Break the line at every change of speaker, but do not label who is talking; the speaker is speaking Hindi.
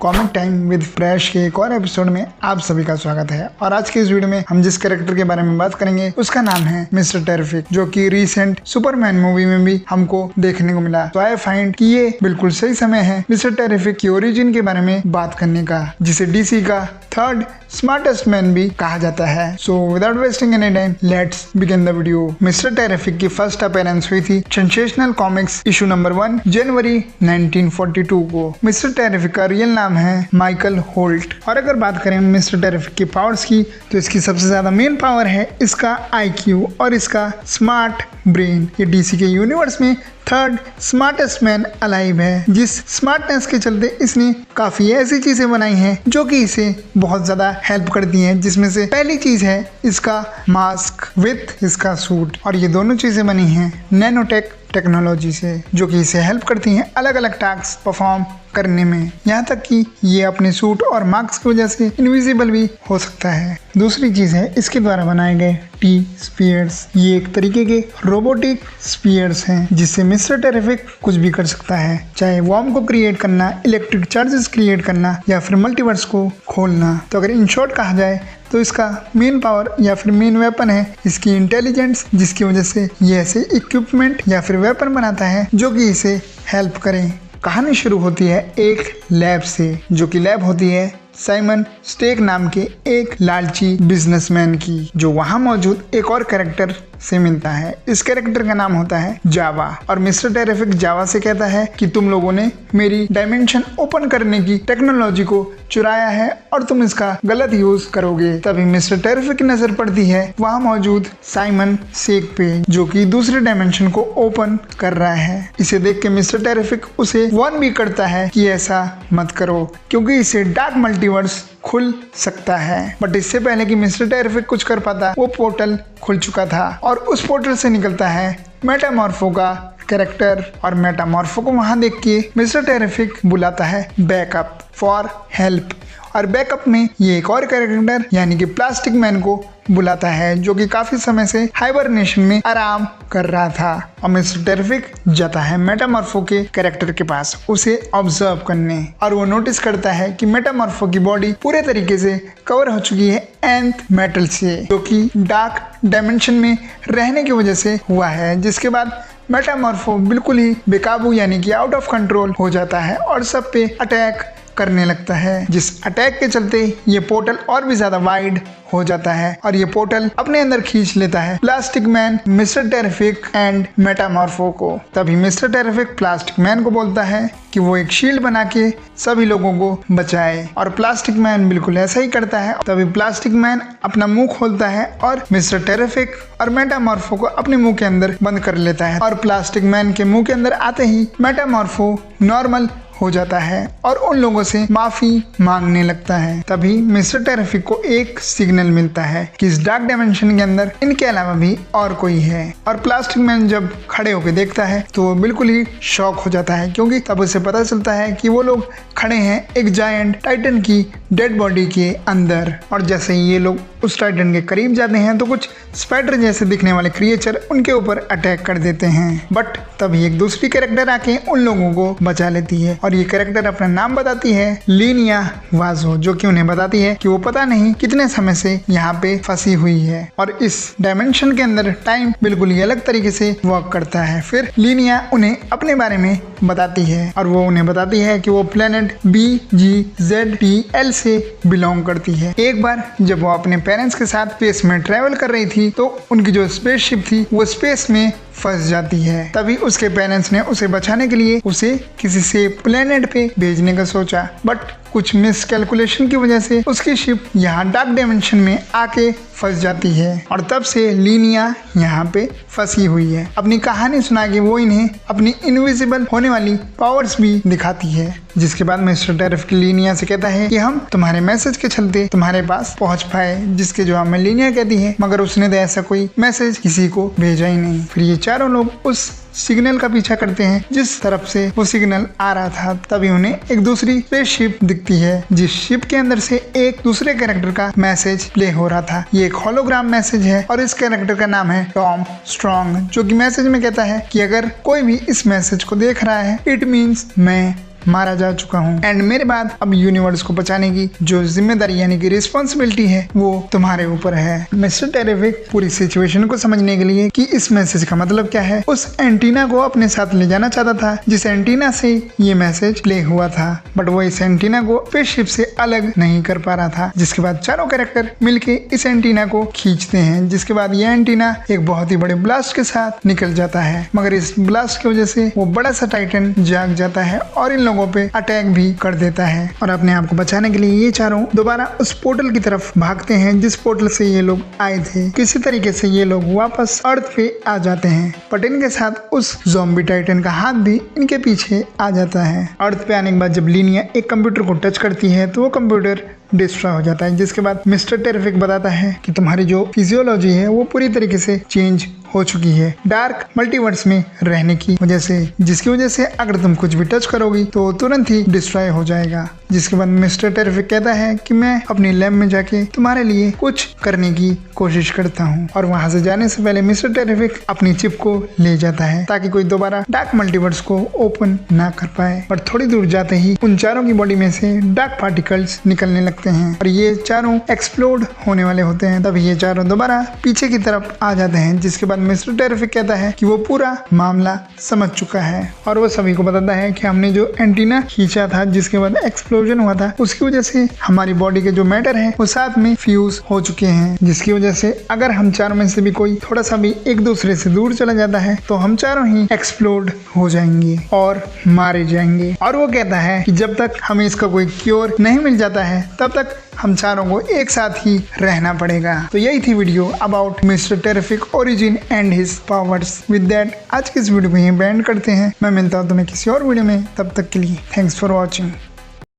कॉमिक टाइम विद फ्रेश के एक और एपिसोड में आप सभी का स्वागत है। और आज के इस वीडियो में हम जिस कैरेक्टर के बारे में बात करेंगे उसका नाम है मिस्टर टेरिफिक, जो कि रिसेंट सुपरमैन मूवी में भी हमको देखने को मिला। तो आई फाइंड कि ये बिल्कुल सही समय है मिस्टर टेरिफिक की ओरिजिन के बारे में बात करने का, जिसे डीसी का थर्ड स्मार्टेस्ट मैन भी कहा जाता है। So without wasting any time let's begin the video. Mister terrific की फर्स्ट अपीयरेंस हुई थी सेंसेशनल कॉमिक्स इशू नंबर 1 जनवरी 1942 को। मिस्टर टेरिफिक का रियल नाम है माइकल होल्ट। और अगर बात करें मिस्टर टेरिफिक की पावर्स की, तो इसकी सबसे ज्यादा मेन पावर है इसका IQ और इसका स्मार्ट ब्रेन। ये डीसी के यूनिवर्स में थर्ड स्मार्टेस्ट मैन अलाइव है, जिस स्मार्टनेस के चलते इसने काफी ऐसी चीजें बनाई हैं जो कि इसे बहुत ज्यादा हेल्प करती हैं। जिसमें से पहली चीज है इसका मास्क विथ इसका सूट, और ये दोनों चीजें बनी हैं नैनोटेक टेक्नोलॉजी से, जो कि इसे हेल्प करती हैं अलग अलग टास्क परफॉर्म करने में। यहाँ तक कि ये अपने सूट और मास्क की वजह से इनविजिबल भी हो सकता है। दूसरी चीज है इसके द्वारा बनाए गए T-स्पीयर्स। ये एक तरीके के रोबोटिक स्पीयर्स हैं जिससे मिस्टर टेरिफिक कुछ भी कर सकता है, चाहे वॉर्म को क्रिएट करना, इलेक्ट्रिक चार्जेस क्रिएट करना या फिर मल्टीवर्स को खोलना। तो अगर इन शॉर्ट कहा जाए तो इसका मेन पावर या फिर मेन वेपन है इसकी इंटेलिजेंस, जिसकी वजह से ये ऐसे इक्विपमेंट या फिर वेपन बनाता है जो कि इसे हेल्प करें। कहानी शुरू होती है एक लैब से, जो कि लैब होती है साइमन स्टेक नाम के एक लालची बिजनेसमैन की, जो वहां मौजूद एक और कैरेक्टर से मिलता है। इस कैरेक्टर का नाम होता है जावा। और मिस्टर टेरिफिक जावा से कहता है कि तुम लोगों ने मेरी डायमेंशन ओपन करने की टेक्नोलॉजी को चुराया है और तुम इसका गलत यूज करोगे। तभी मिस्टर टेरिफिक की नजर पड़ती है वहां मौजूद साइमन सेक पे, जो कि दूसरे डायमेंशन को ओपन कर रहा है। इसे देख के मिस्टर टेरिफिक उसे वार्न भी करता है कि ऐसा मत करो, क्योंकि इसे डार्क मल्टीवर्स खुल सकता है। बट इससे पहले कि मिस्टर टेरिफिक कुछ कर पाता, वो पोर्टल खुल चुका था और उस पोर्टल से निकलता है मेटामॉर्फो का कैरेक्टर। और मेटामॉर्फो को वहां देख के मिस्टर टेरिफिक बुलाता है बैकअप फॉर हेल्प। और बैकअप में ये एक और कैरेक्टर यानी कि प्लास्टिक मैन को बुलाता है, जो कि काफी समय से हाइबरनेशन में आराम कर रहा था। और मिस्टर टेरिफिक जाता है मेटामॉर्फो के कैरेक्टर के पास उसे ऑब्जर्व करने, और वो नोटिस करता है कि मेटामॉर्फो की बॉडी पूरे तरीके से कवर हो चुकी है एंथ मेटल से, जो कि डार्क डायमेंशन में रहने की वजह से हुआ है। जिसके बाद मेटामॉर्फो बिल्कुल ही बेकाबू यानी कि आउट ऑफ कंट्रोल हो जाता है और सब पे अटैक करने लगता है, जिस अटैक के चलते ये पोर्टल और भी ज्यादा वाइड हो जाता है और ये पोर्टल अपने अंदर खींच लेता है plastic man, mister terrific and मेटामॉर्फो को। तभी मिस्टर टेरिफिक प्लास्टिक मैन को बोलता है कि वो एक शील्ड बना के सभी लोगों को बचाए, और प्लास्टिक मैन बिल्कुल ऐसा ही करता है। तभी प्लास्टिक मैन अपना मुंह खोलता है और मिस्टर टेरिफिक और मेटामॉर्फो को अपने मुंह के अंदर बंद कर लेता है। और प्लास्टिक मैन के मुंह के अंदर आते ही मेटामॉर्फो नॉर्मल हो जाता है और उन लोगों से माफी मांगने लगता है। तभी मिस्टर टेरिफिक को एक सिग्नल मिलता है कि इस डार्क डायमेंशन के अंदर इनके अलावा भी और कोई है। और प्लास्टिक मैन जब खड़े होकर देखता है तो वो बिल्कुल ही शॉक हो जाता है, क्योंकि तब उसे पता चलता है कि वो लोग खड़े हैं एक जायंट टाइटन की डेड बॉडी के अंदर। और जैसे ही ये लोग उस टाइटन के करीब जाते हैं तो कुछ स्पाइडर जैसे दिखने वाले क्रिएचर उनके ऊपर अटैक कर देते हैं। बट तभी एक दूसरी कैरेक्टर आके उन लोगों को बचा लेती है, और ये कैरेक्टर अपना नाम बताती है लीनिया वाजो, जो कि उन्हें बताती है कि वो पता नहीं कितने समय से यहाँ पे फंसी हुई है और इस डायमेंशन के अंदर टाइम बिल्कुल ही अलग तरीके से वर्क करता है। फिर लीनिया उन्हें अपने बारे में बताती है और वो उन्हें बताती है कि वो प्लेनेट BGZTL से बिलोंग करती है। एक बार जब वो अपने पेरेंट्स के साथ स्पेस में ट्रेवल कर रही थी तो उनकी जो स्पेसशिप थी वो स्पेस में फंस जाती है। तभी उसके पेरेंट्स ने उसे बचाने के लिए उसे किसी से प्लेनेट पे भेजने का सोचा, बट कुछ मिसकैलकुलेशन की वजह से उसकी शिप यहाँ डार्क डायमेंशन में आके फंस जाती है और तब से लीनिया यहाँ पे फंसी हुई है। अपनी कहानी सुना के वो इन्हें अपनी इनविजिबल होने वाली पावर्स भी दिखाती है, जिसके बाद मिस्टर टेरिफिक लीनिया से कहता है कि हम तुम्हारे मैसेज के चलते तुम्हारे पास पहुंच पाए, जिसके जवाब में लीनिया कहती है मगर उसने तो ऐसा कोई मैसेज किसी को भेजा ही नहीं। फिर ये चारों लोग उस सिग्नल का पीछा करते हैं जिस तरफ से वो सिग्नल आ रहा था। तभी उन्हें एक दूसरी स्पेसशिप दिखती है जिस शिप के अंदर से एक दूसरे कैरेक्टर का मैसेज प्ले हो रहा था। ये एक होलोग्राम मैसेज है और इस कैरेक्टर का नाम है टॉम स्ट्रॉन्ग, जो कि मैसेज में कहता है कि अगर कोई भी इस मैसेज को देख रहा है इट मीन्स मैं मारा जा चुका हूँ एंड मेरे बाद अब यूनिवर्स को बचाने की जो जिम्मेदारी यानी कि रिस्पॉन्सिबिलिटी है वो तुम्हारे ऊपर है। मिस्टर टेरिफिक पूरी सिचुएशन को समझने के लिए कि इस मैसेज का मतलब क्या है, उस एंटीना को अपने साथ ले जाना चाहता था जिस एंटीना से ये मैसेज प्ले हुआ था, बट वो इस एंटीना को स्पेसशिप से अलग नहीं कर पा रहा था। जिसके बाद चारों कैरेक्टर मिलके इस एंटीना को खींचते हैं, जिसके बाद ये एंटीना एक बहुत ही बड़े ब्लास्ट के साथ निकल जाता है। मगर इस ब्लास्ट की वजह से वो बड़ा सा टाइटन जाग जाता है और इन लोगों पे अटैक भी कर देता है और अपने आप को बचाने के लिए ये चारों दोबारा उस पोर्टल की तरफ भागते हैं जिस पोर्टल से ये लोग आए थे। किसी तरीके से ये लोग वापस अर्थ पे आ जाते हैं, बट इनके साथ उस ज़ॉम्बी टाइटन का हाथ भी इनके पीछे आ जाता है। अर्थ पे आने के बाद जब लीनिया एक कंप्यूटर को टच करती है तो वो कंप्यूटर डिस्ट्रॉय हो जाता है। जिसके बाद मिस्टर टेरिफिक बताता है कि तुम्हारी जो फिजियोलॉजी है वो पूरी तरीके से चेंज हो चुकी है डार्क मल्टीवर्स में रहने की वजह से, जिसकी वजह से अगर तुम कुछ भी टच करोगी तो तुरंत ही डिस्ट्रॉय हो जाएगा। जिसके बाद मिस्टर टेरिफिक कहता है कि मैं अपनी लैब में जाके तुम्हारे लिए कुछ करने की कोशिश करता हूँ और वहां से जाने से पहले मिस्टर टेरिफिक अपनी चिप को ले जाता है ताकि कोई दोबारा डार्क मल्टीवर्स को ओपन ना कर पाए। पर थोड़ी दूर जाते ही उन चारों की बॉडी में से डार्क पार्टिकल्स निकलने लगते हैं और ये चारों एक्सप्लोड होने वाले होते हैं। तभी ये चारों दोबारा पीछे की तरफ आ जाते हैं। जिसके बाद मिस्टर टेरिफिक कहता है कि वो पूरा मामला समझ चुका है और वो सभी को बताता है कि हमने जो एंटीना खींचा था जिसके बाद एक्सप्लोजन हुआ था उसकी वजह से हमारी बॉडी के जो मैटर है वो साथ में फ्यूज हो चुके हैं, जिसकी वजह से अगर हम चारों में से भी कोई थोड़ा सा भी एक दूसरे से दूर चला जाता है तो हम चारों ही एक्सप्लोड हो जाएंगे और मारे जाएंगे। और वो कहता है कि जब तक हमें इसका कोई क्योर नहीं मिल जाता है तब तक हम चारों को एक साथ ही रहना पड़ेगा। तो यही थी video about mister terrific origin and his powers. With that आज की इस वीडियो को यहीं बैंड करते हैं। मैं मिलता हूँ तुम्हें किसी और वीडियो में, तब तक के लिए थैंक्स फॉर वॉचिंग।